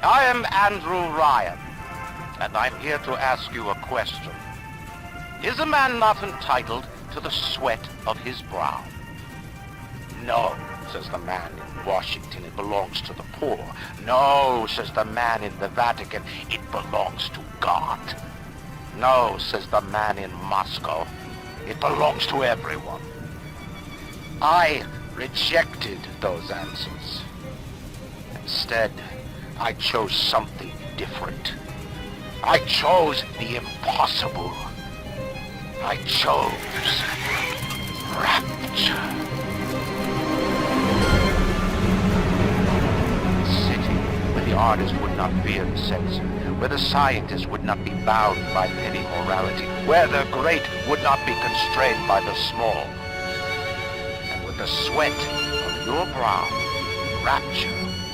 I am Andrew Ryan, and I'm here to ask you a question. Is a man not entitled to the sweat of his brow? No, says the man in Washington, it belongs to the poor. No, says the man in the Vatican, it belongs to God. No, says the man in Moscow, it belongs to everyone. I rejected those answers. Instead, I chose something different. I chose the impossible. I chose rapture. A city where the artist would not fear the censor, where the scientist would not be bound by petty morality, where the great would not be constrained by the small. And with the sweat of your brow, rapture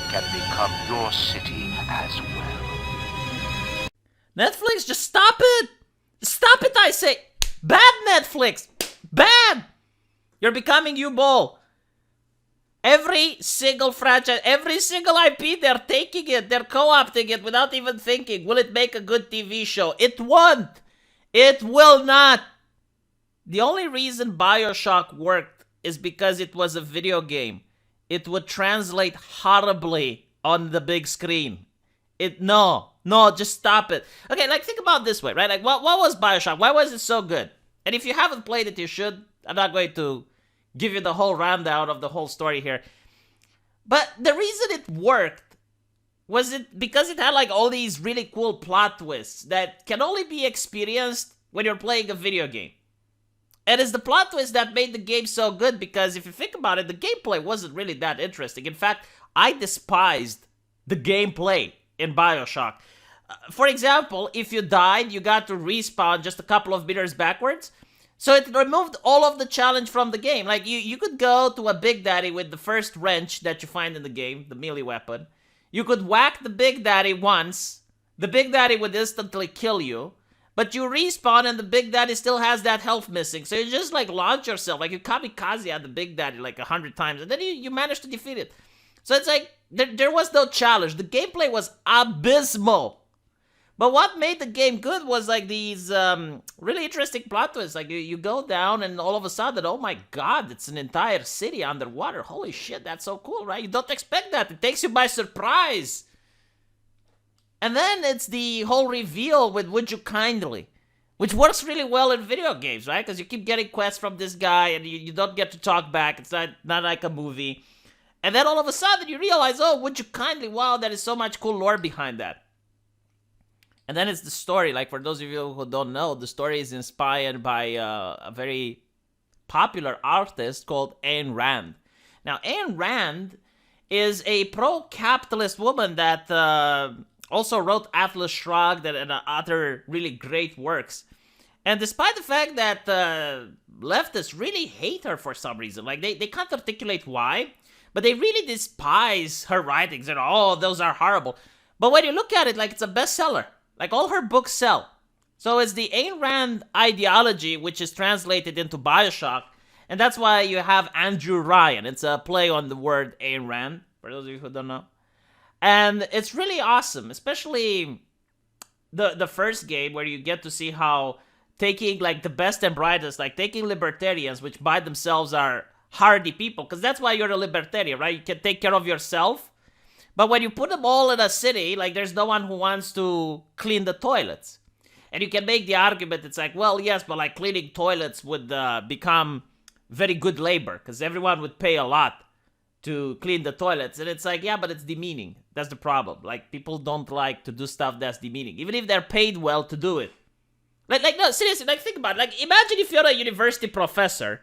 can become your city as well. Netflix, just stop it! Stop it, I say! Bad Netflix! Bad! You're becoming U-Ball. Every single franchise, every single IP, they're taking it, they're co-opting it without even thinking, will it make a good TV show? It won't! It will not! The only reason BioShock worked is because it was a video game. It would translate horribly on the big screen. No, just stop it. Okay, like think about it this way, right? Like what was BioShock? Why was it so good? And if you haven't played it, you should. I'm not going to give you the whole rundown of the whole story here. But the reason it worked was it because it had like all these really cool plot twists that can only be experienced when you're playing a video game. And it's the plot twist that made the game so good because if you think about it, the gameplay wasn't really that interesting. In fact, I despised the gameplay in BioShock. For example, if you died, you got to respawn just a couple of meters backwards. So it removed all of the challenge from the game. Like, you could go to a Big Daddy with the first wrench that you find in the game, the melee weapon. You could whack the Big Daddy once. The Big Daddy would instantly kill you. But you respawn and the Big Daddy still has that health missing. So you just like launch yourself. Like you kamikaze at the Big Daddy like 100 times. And then you manage to defeat it. So it's like there was no challenge. The gameplay was abysmal. But what made the game good was like these really interesting plot twists. Like you go down and all of a sudden, oh my god, it's an entire city underwater. Holy shit, that's so cool, right? You don't expect that. It takes you by surprise. And then it's the whole reveal with Would You Kindly, which works really well in video games, right? Because you keep getting quests from this guy and you don't get to talk back. It's not like a movie. And then all of a sudden you realize, oh, Would You Kindly, wow, there is so much cool lore behind that. And then it's the story. Like for those of you who don't know, the story is inspired by a very popular artist called Ayn Rand. Now, Ayn Rand is a pro-capitalist woman that also wrote Atlas Shrugged and other really great works. And despite the fact that leftists really hate her for some reason, like they can't articulate why, but they really despise her writings and oh, those are horrible. But when you look at it, like it's a bestseller. Like all her books sell. So it's the Ayn Rand ideology which is translated into BioShock. And that's why you have Andrew Ryan. It's a play on the word Ayn Rand, for those of you who don't know. And it's really awesome, especially the first game where you get to see how taking like the best and brightest, like taking libertarians, which by themselves are hardy people, because that's why you're a libertarian, right? You can take care of yourself. But when you put them all in a city, like there's no one who wants to clean the toilets. And you can make the argument, it's like, well, yes, but like cleaning toilets would become very good labor, because everyone would pay a lot to clean the toilets. And it's like, yeah, but it's demeaning. That's the problem. Like, people don't like to do stuff that's demeaning, even if they're paid well to do it. Like no, seriously, like, think about it. Like, imagine if you're a university professor,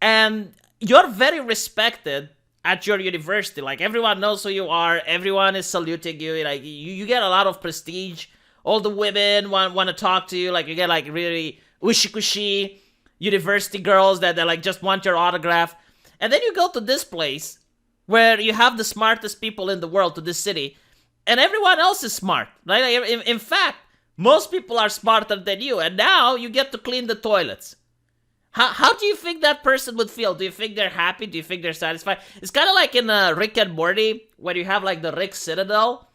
and you're very respected at your university. Like, everyone knows who you are, everyone is saluting you, like, you get a lot of prestige. All the women want to talk to you, like, you get, like, really ushi-kushi university girls that like, just want your autograph. And then you go to this place where you have the smartest people in the world, to this city, and everyone else is smart, right? In fact, most people are smarter than you, and now you get to clean the toilets. How do you think that person would feel? Do you think they're happy? Do you think they're satisfied? It's kind of like in Rick and Morty, where you have like the Rick Citadel,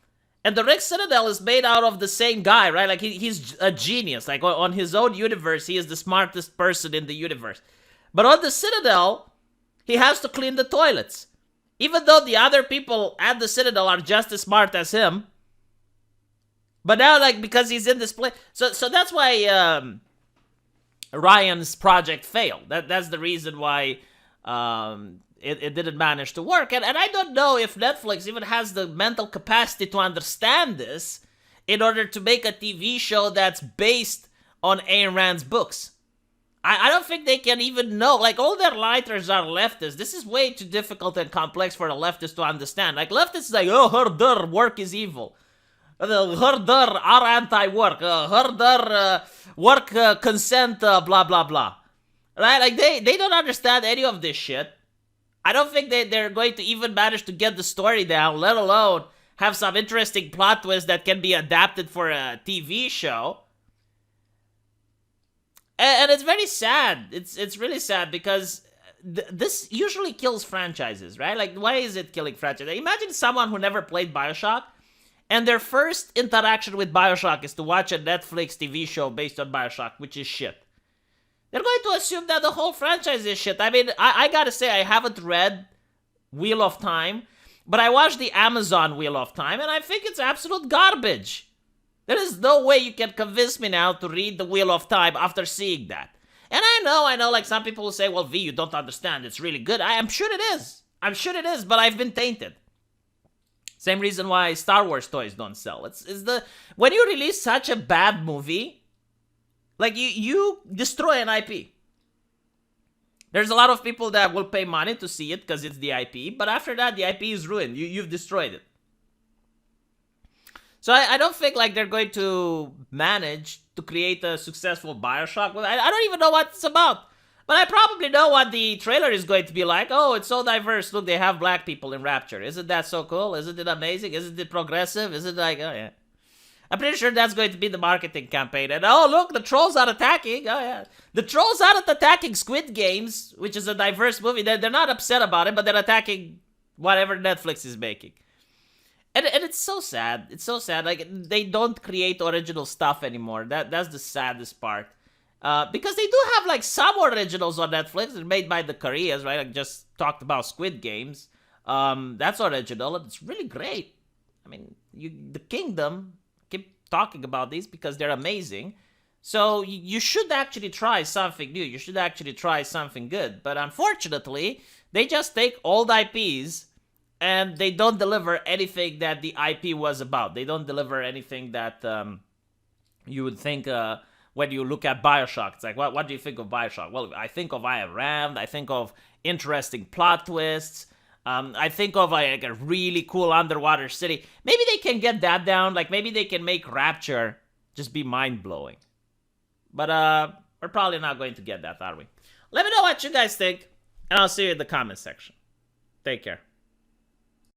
And the Rick Citadel is made out of the same guy, right? Like, he's a genius. Like, on his own universe, he is the smartest person in the universe. But on the Citadel, he has to clean the toilets. Even though the other people at the Citadel are just as smart as him. But now, like, because he's in this place... So that's why Ryan's project failed. That's the reason why it didn't manage to work. And I don't know if Netflix even has the mental capacity to understand this in order to make a TV show that's based on Ayn Rand's books. I don't think they can even know. Like, all their writers are leftists. This is way too difficult and complex for a leftist to understand. Like, leftists like, oh, herder, work is evil. Herder are anti-work. Herder, work, consent, blah, blah, blah. Right? Like, they don't understand any of this shit. I don't think they're going to even manage to get the story down, let alone have some interesting plot twist that can be adapted for a TV show. And it's very sad. It's really sad because this usually kills franchises, right? Like, why is it killing franchises? Imagine someone who never played BioShock, and their first interaction with BioShock is to watch a Netflix TV show based on BioShock, which is shit. They're going to assume that the whole franchise is shit. I mean, I gotta say, I haven't read Wheel of Time, but I watched the Amazon Wheel of Time, and I think it's absolute garbage. There is no way you can convince me now to read the Wheel of Time after seeing that. And I know, like, some people will say, well, V, you don't understand, it's really good. I'm sure it is. I'm sure it is, but I've been tainted. Same reason why Star Wars toys don't sell. It's when you release such a bad movie, like, you destroy an IP. There's a lot of people that will pay money to see it because it's the IP, but after that, the IP is ruined. You've destroyed it. So I don't think, like, they're going to manage to create a successful BioShock. I don't even know what it's about. But I probably know what the trailer is going to be like. Oh, it's so diverse. Look, they have black people in Rapture. Isn't that so cool? Isn't it amazing? Isn't it progressive? Isn't it like, oh yeah. I'm pretty sure that's going to be the marketing campaign. And oh, look, the trolls are attacking. Oh yeah. The trolls aren't attacking Squid Games, which is a diverse movie. They're not upset about it, but they're attacking whatever Netflix is making. And it's so sad. It's so sad. Like, they don't create original stuff anymore. That's the saddest part. Because they do have, like, some originals on Netflix. They're made by the Koreans, right? I just talked about Squid Games. That's original, and it's really great. I mean, the Kingdom, keep talking about these because they're amazing. So you should actually try something new. You should actually try something good. But unfortunately, they just take old IPs and they don't deliver anything that the IP was about. They don't deliver anything that you would think when you look at BioShock. It's like, what do you think of BioShock? Well, I think of Ayn Rand. I think of interesting plot twists. I think of like a really cool underwater city. Maybe they can get that down. Like, maybe they can make Rapture just be mind-blowing. But we're probably not going to get that, are we? Let me know what you guys think, and I'll see you in the comment section. Take care.